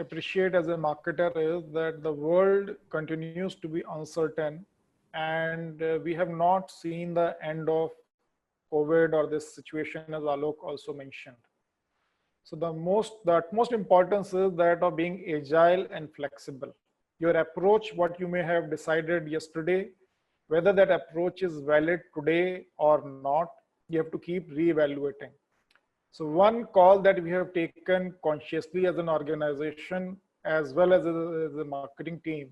Appreciate as a marketer is that the world continues to be uncertain, and we have not seen the end of COVID or this situation, as Alok also mentioned. So the utmost importance is that of being agile and flexible. Your approach, what you may have decided yesterday, whether that approach is valid today or not, you have to keep re-evaluating. So one call that we have taken consciously as an organization, as well as a marketing team,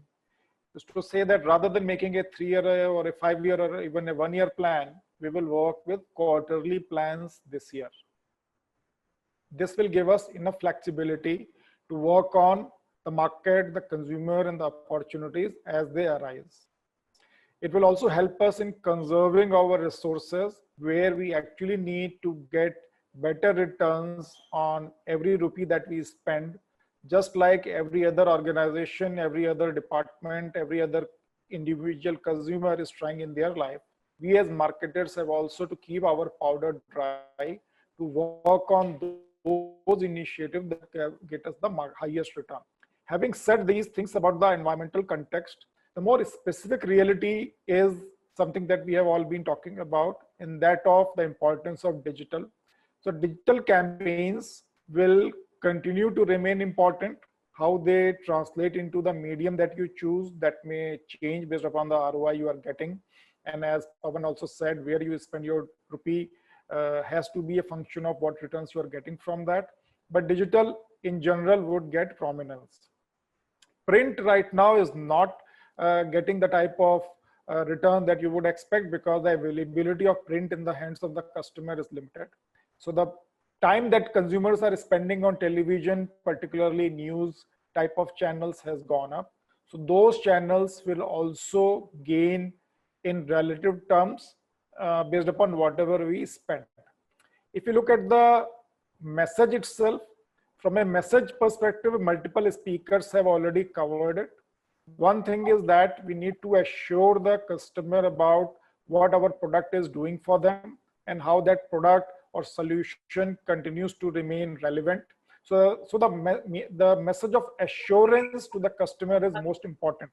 is to say that rather than making a 3-year or a 5-year or even a 1-year plan, we will work with quarterly plans this year. This will give us enough flexibility to work on the market, the consumer, and the opportunities as they arise. It will also help us in conserving our resources where we actually need to get better returns on every rupee that we spend, just like every other organization, every other department, every other individual consumer is trying in their life. We as marketers have also to keep our powder dry to work on those initiatives that get us the highest return. Having said these things about the environmental context, the more specific reality is something that we have all been talking about, in that of the importance of digital. So digital campaigns will continue to remain important. How they translate into the medium that you choose, that may change based upon the ROI you are getting. And as Pawan also said, where you spend your rupee has to be a function of what returns you are getting from that. But digital in general would get prominence. Print right now is not getting the type of return that you would expect, because the availability of print in the hands of the customer is limited. So the time that consumers are spending on television, particularly news type of channels, has gone up. So those channels will also gain in relative terms based upon whatever we spend. If you look at the message itself, from a message perspective, multiple speakers have already covered it. One thing is that we need to assure the customer about what our product is doing for them and how that product or solution continues to remain relevant. So the message of assurance to the customer is most important.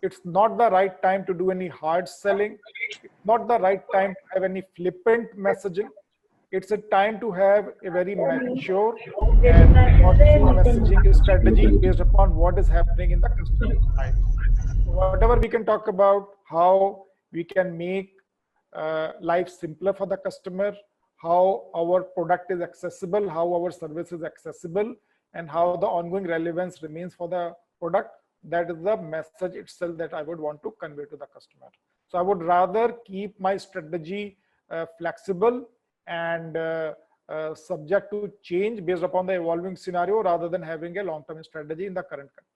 It's not the right time to do any hard selling. It's not the right time to have any flippant messaging. It's a time to have a very mature and thoughtful messaging strategy based upon what is happening in the customer's life. Whatever we can talk about, how we can make life simpler for the customer, how our product is accessible, how our service is accessible, and how the ongoing relevance remains for the product. That is the message itself that I would want to convey to the customer. So I would rather keep my strategy flexible and subject to change based upon the evolving scenario, rather than having a long-term strategy in the current context.